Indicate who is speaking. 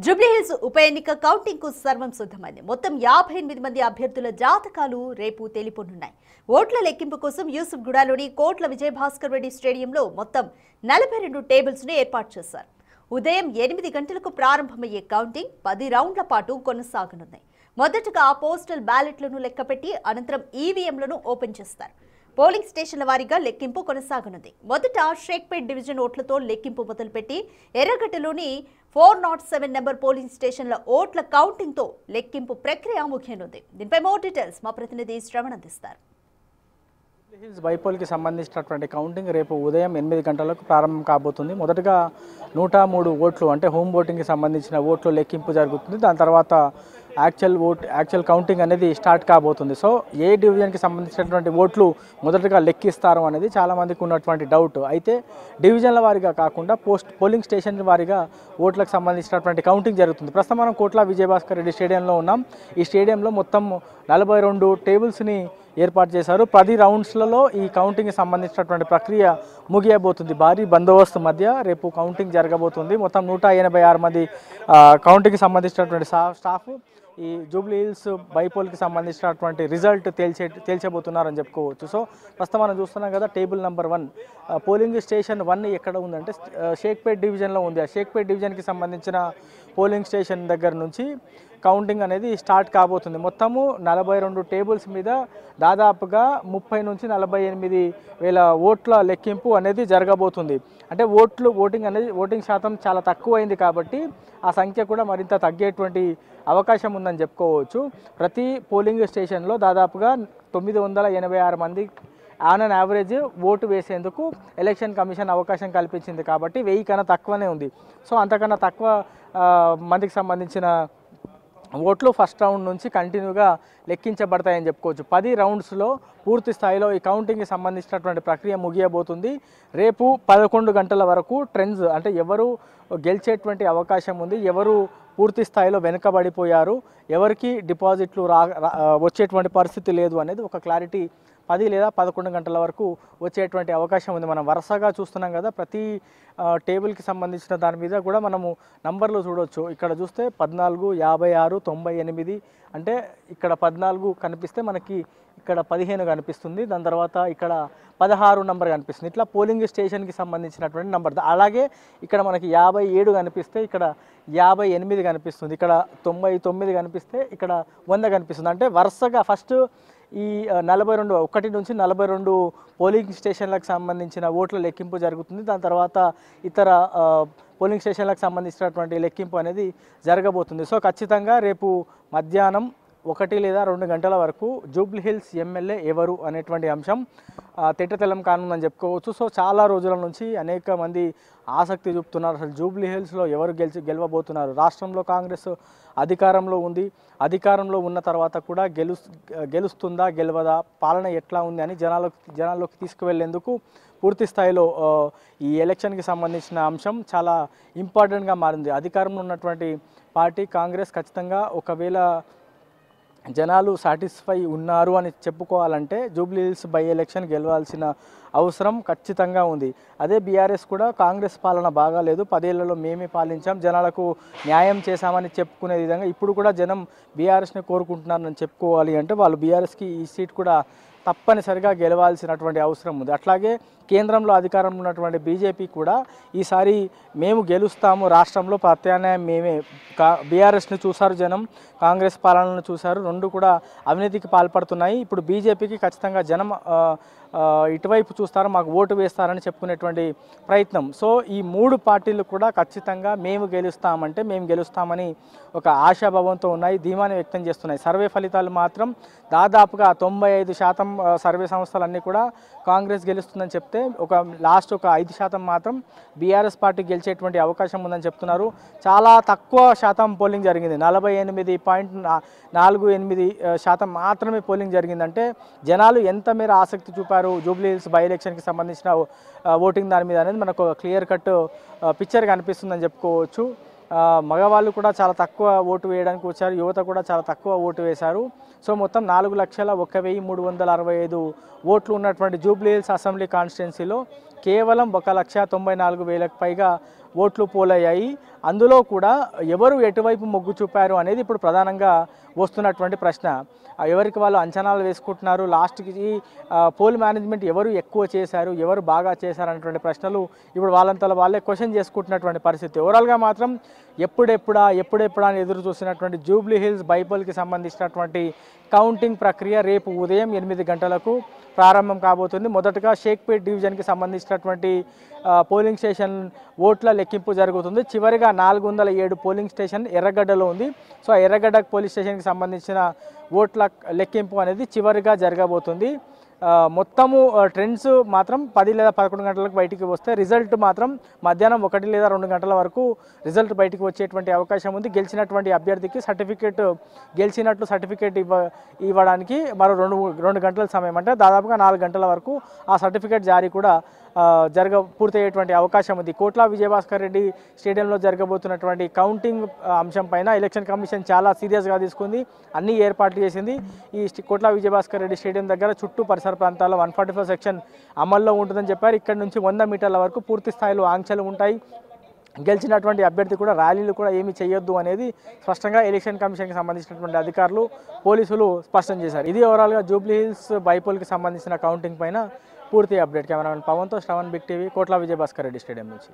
Speaker 1: జూబ్లీహిల్స్ ఉప ఎన్నిక కౌంటింగ్ కు సర్వం సిద్ధమైంది. మొత్తం 58 మంది అభ్యర్థుల జాతకాలు రేపు తేలిపోనున్నాయి. ఓట్ల లెక్కింపు కోసం యూసుఫ్ గూడలోని కోట్ల విజయభాస్కర్ రెడ్డి స్టేడియంలో మొత్తం 42 టేబుల్స్ ను ఏర్పాటు చేశారు. ఉదయం 8 గంటలకు ప్రారంభమయ్యే కౌంటింగ్ 10 రౌండ్ల పాటు కొనసాగనుంది. మొదటగా పోస్టల్ బ్యాలెట్లను లెక్కపెట్టి అనంతరం ఈవీఎంలను ఓపెన్ చేస్తారు. పోలింగ్ స్టేషన్ల వారీగా లెక్కింపు కొనసాగనుంది. మొదట షేక్పేట్ డివిజన్ ఓట్లతో లెక్కింపు మొదలుపెట్టి ఎర్రగడ్డలోని 407 నెంబర్ పోలింగ్ స్టేషన్ల ఓట్ల కౌంటింగ్ తో లెక్కింపు ప్రక్రియ ముగియనుంది. దీనిపై మోర్ డీటెయిల్స్ మా ప్రతినిధి శ్రవణ్ అందిస్తారు.
Speaker 2: హిల్స్ బైపోల్కి సంబంధించినటువంటి కౌంటింగ్ రేపు ఉదయం 8 గంటలకు ప్రారంభం కాబోతుంది. మొదటగా 103 ఓట్లు అంటే హోమ్ ఓటింగ్కి సంబంధించిన ఓట్లు లెక్కింపు జరుగుతుంది. దాని తర్వాత యాక్చువల్ కౌంటింగ్ అనేది స్టార్ట్ కాబోతుంది. సో ఏ డివిజన్కి సంబంధించినటువంటి ఓట్లు మొదటగా లెక్కిస్తారు అనేది చాలామందికి ఉన్నటువంటి డౌట్. అయితే డివిజన్ల వారీగా కాకుండా పోలింగ్ స్టేషన్ వారీగా ఓట్లకు సంబంధించినటువంటి కౌంటింగ్ జరుగుతుంది. ప్రస్తుతం మనం కోట్ల విజయభాస్కర్ రెడ్డి స్టేడియంలో ఉన్నాం. ఈ స్టేడియంలో మొత్తం 42 టేబుల్స్ని ఏర్పాటు చేశారు. 10 రౌండ్స్లలో ఈ కౌంటింగ్కి సంబంధించినటువంటి ప్రక్రియ ముగియబోతుంది. భారీ బందోబస్తు మధ్య రేపు కౌంటింగ్ జరగబోతుంది. మొత్తం 186 మంది కౌంటింగ్కి సంబంధించినటువంటి స్టాఫ్ ఈ జూబ్లీహిల్స్ బైపోల్కి సంబంధించినటువంటి రిజల్ట్ తేల్చబోతున్నారని చెప్పుకోవచ్చు. సో ప్రస్తుతం మనం చూస్తున్నాం కదా, టేబుల్ నెంబర్ 1 పోలింగ్ స్టేషన్ 1 ఎక్కడ ఉందంటే షేక్పేట్ డివిజన్లో ఉంది. ఆ షేక్పేట్ డివిజన్కి సంబంధించిన పోలింగ్ స్టేషన్ దగ్గర నుంచి కౌంటింగ్ అనేది స్టార్ట్ కాబోతుంది. మొత్తము 42 టేబుల్స్ మీద దాదాపుగా 30 నుంచి 48 వేల ఓట్ల లెక్కింపు అనేది జరగబోతుంది. అంటే ఓటింగ్ శాతం చాలా తక్కువైంది కాబట్టి ఆ సంఖ్య కూడా మరింత తగ్గేటువంటి అవకాశం ఉందని చెప్పుకోవచ్చు. ప్రతి పోలింగ్ స్టేషన్లో దాదాపుగా 986 మంది ఆన్ అన్ యావరేజ్ ఓటు వేసేందుకు ఎలక్షన్ కమిషన్ అవకాశం కల్పించింది కాబట్టి 1000 కన్నా తక్కువనే ఉంది. సో అంతకన్నా తక్కువ మందికి సంబంధించిన ఓట్లు ఫస్ట్ రౌండ్ నుంచి కంటిన్యూగా లెక్కించబడతాయని చెప్పుకోవచ్చు. 10 రౌండ్స్లో పూర్తి స్థాయిలో ఈ కౌంటింగ్కి సంబంధించినటువంటి ప్రక్రియ ముగియబోతుంది. రేపు 11 గంటల వరకు ట్రెండ్స్ అంటే ఎవరు గెలిచేటువంటి అవకాశం ఉంది, ఎవరు పూర్తి స్థాయిలో వెనుకబడిపోయారు, ఎవరికి డిపాజిట్లు వచ్చేటువంటి పరిస్థితి లేదు అనేది ఒక క్లారిటీ 10 లేదా 11 గంటల వరకు వచ్చేటువంటి అవకాశం ఉంది. మనం వరుసగా చూస్తున్నాం కదా, ప్రతి టేబుల్కి సంబంధించిన దాని మీద కూడా మనము నంబర్లు చూడవచ్చు. ఇక్కడ చూస్తే 14, 56, 98 అంటే ఇక్కడ 14 కనిపిస్తే మనకి ఇక్కడ 15 కనిపిస్తుంది. దాని తర్వాత ఇక్కడ 16 నంబర్ కనిపిస్తుంది. ఇట్లా పోలింగ్ స్టేషన్కి సంబంధించినటువంటి నంబర్. అలాగే ఇక్కడ మనకి 57 కనిపిస్తే ఇక్కడ 58 కనిపిస్తుంది. ఇక్కడ 99 కనిపిస్తే ఇక్కడ 100 కనిపిస్తుంది. అంటే వరుసగా ఫస్ట్ ఈ 42 1 నుంచి 42 పోలింగ్ స్టేషన్లకు సంబంధించిన ఓట్ల లెక్కింపు జరుగుతుంది. దాని తర్వాత ఇతర పోలింగ్ స్టేషన్లకు సంబంధించినటువంటి లెక్కింపు అనేది జరగబోతుంది. సో ఖచ్చితంగా రేపు మధ్యాహ్నం 1 లేదా 2 గంటల వరకు జూబ్లీహిల్స్ ఎమ్మెల్యే ఎవరు అనేటువంటి అంశం తేటతెల్లం కానుందని చెప్పుకోవచ్చు. సో చాలా రోజుల నుంచి అనేక మంది ఆసక్తి చూపుతున్నారు. అసలు జూబ్లీహిల్స్లో ఎవరు గెలవబోతున్నారు. రాష్ట్రంలో కాంగ్రెస్ అధికారంలో ఉంది. అధికారంలో ఉన్న తర్వాత కూడా గెలుస్తుందా గెలవదా, పాలన ఎట్లా ఉంది అని జనాల్లోకి తీసుకువెళ్లేందుకు పూర్తి స్థాయిలో ఈ ఎలక్షన్కి సంబంధించిన అంశం చాలా ఇంపార్టెంట్గా మారింది. అధికారంలో ఉన్నటువంటి పార్టీ కాంగ్రెస్ ఖచ్చితంగా ఒకవేళ జనాలు సాటిస్ఫై ఉన్నారు అని చెప్పుకోవాలంటే జూబ్లీహిల్స్ బై ఎలక్షన్ గెలవాల్సిన అవసరం ఖచ్చితంగా ఉంది. అదే బీఆర్ఎస్ కూడా కాంగ్రెస్ పాలన బాగాలేదు, 10 ఏళ్లలో మేమే పాలించాం, జనాలకు న్యాయం చేశామని చెప్పుకునే విధంగా ఇప్పుడు కూడా జనం బీఆర్ఎస్ని కోరుకుంటున్నారని చెప్పుకోవాలి అంటే వాళ్ళు బీఆర్ఎస్కి ఈ సీట్ కూడా తప్పనిసరిగా గెలవాల్సినటువంటి అవసరం ఉంది. అట్లాగే కేంద్రంలో అధికారంలో ఉన్నటువంటి బీజేపీ కూడా ఈసారి మేము గెలుస్తాము, రాష్ట్రంలో ప్రత్యామ్నాయం మేమే. బీఆర్ఎస్ని చూశారు జనం, కాంగ్రెస్ పాలనను చూశారు, రెండు కూడా అవినీతికి పాల్పడుతున్నాయి. ఇప్పుడు బీజేపీకి ఖచ్చితంగా జనం ఇటువైపు చూస్తారు, మాకు ఓటు వేస్తారని చెప్పుకునేటువంటి ప్రయత్నం. సో ఈ 3 పార్టీలు కూడా ఖచ్చితంగా మేము గెలుస్తామని ఒక ఆశాభావంతో ఉన్నాయి, ధీమాని వ్యక్తం చేస్తున్నాయి. సర్వే ఫలితాలు మాత్రం దాదాపుగా 95% సర్వే సంస్థలన్నీ కూడా కాంగ్రెస్ గెలుస్తుందని చెప్తే ఒక 5% మాత్రం బీఆర్ఎస్ పార్టీ గెలిచేటువంటి అవకాశం ఉందని చెప్తున్నారు. చాలా తక్కువ శాతం పోలింగ్ జరిగింది, 48.48% మాత్రమే పోలింగ్ జరిగిందంటే జనాలు ఎంత మేర ఆసక్తి చూపారు జూబ్లీహిల్స్ బై ఎలక్షన్కి సంబంధించిన ఓటింగ్ దాని మీద అనేది మనకు క్లియర్ కట్ పిక్చర్ కనిపిస్తుందని చెప్పుకోవచ్చు. మగవాళ్ళు కూడా చాలా తక్కువ ఓటు వేయడానికి వచ్చారు, యువత కూడా చాలా తక్కువ ఓటు వేశారు. సో మొత్తం 4,01,365 ఓట్లు ఉన్నటువంటి జూబ్లీహిల్స్ అసెంబ్లీ కాన్స్టిట్యున్సీలో కేవలం 1,94,000కు పైగా ఓట్లు పోలయ్యాయి. అందులో కూడా ఎవరు ఎటువైపు మొగ్గు చూపారు అనేది ఇప్పుడు ప్రధానంగా వస్తున్నటువంటి ప్రశ్న. ఎవరికి వాళ్ళు అంచనాలు వేసుకుంటున్నారు, లాస్ట్కి పోల్ మేనేజ్మెంట్ ఎవరు ఎక్కువ చేశారు, ఎవరు బాగా చేశారు అనేటువంటి ప్రశ్నలు ఇప్పుడు వాళ్ళంతలో వాళ్ళే క్వశ్చన్ చేసుకుంటున్నటువంటి పరిస్థితి. ఓవరాల్గా మాత్రం ఎప్పుడెప్పుడా అని ఎదురు చూసినటువంటి జూబ్లీ హిల్స్ బైపోల్కి సంబంధించినటువంటి కౌంటింగ్ ప్రక్రియ రేపు ఉదయం 8 గంటలకు ప్రారంభం కాబోతుంది. మొదటగా షేక్పేట్ డివిజన్కి సంబంధించినటువంటి పోలింగ్ స్టేషన్ ఓట్ల లెక్కింపు జరుగుతుంది. చివరిగా 407 పోలింగ్ స్టేషన్ ఎర్రగడ్డలో ఉంది. సో ఆ ఎర్రగడ్డ పోలీస్ స్టేషన్కి సంబంధించిన ఓట్ల లెక్కింపు అనేది చివరిగా జరగబోతుంది. మొత్తము ట్రెండ్స్ మాత్రం 10 లేదా 11 గంటలకు బయటికి వస్తే రిజల్ట్ మాత్రం మధ్యాహ్నం 1 లేదా 2 గంటల వరకు రిజల్ట్ బయటికి వచ్చేటువంటి అవకాశం ఉంది. గెలిచినటువంటి అభ్యర్థికి గెలిచినట్లు సర్టిఫికేట్ ఇవ్వడానికి మరో 2 గంటల సమయం, అంటే దాదాపుగా 4 గంటల వరకు ఆ సర్టిఫికేట్ జారీ కూడా పూర్తయ్యేటువంటి అవకాశం ఉంది. కోట్ల విజయభాస్కర్ రెడ్డి స్టేడియంలో జరగబోతున్నటువంటి కౌంటింగ్ అంశం పైన ఎలక్షన్ కమిషన్ చాలా సీరియస్గా తీసుకుంది, అన్ని ఏర్పాట్లు చేసింది. ఈ కోట్ల విజయభాస్కర్ రెడ్డి స్టేడియం దగ్గర చుట్టూ పరిసర ప్రాంతాల్లో 144 సెక్షన్ అమల్లో ఉంటుందని చెప్పారు. ఇక్కడ నుంచి 100 మీటర్ల వరకు పూర్తి స్థాయిలో ఆంక్షలు ఉంటాయి. గెలిచినటువంటి అభ్యర్థి కూడా ర్యాలీలు కూడా ఏమీ చేయొద్దు అనేది స్పష్టంగా ఎలక్షన్ కమిషన్కి సంబంధించినటువంటి అధికారులు, పోలీసులు స్పష్టం చేశారు. ఇది ఓవరాల్గా జూబ్లీ హిల్స్ బైపోల్కి సంబంధించిన కౌంటింగ్ పైన పూర్తి అప్డేట్. కెమెరామెన్ పవన్తో Shravan, big TV, Kotla Vijayabhaskar Reddy stadium నుంచి.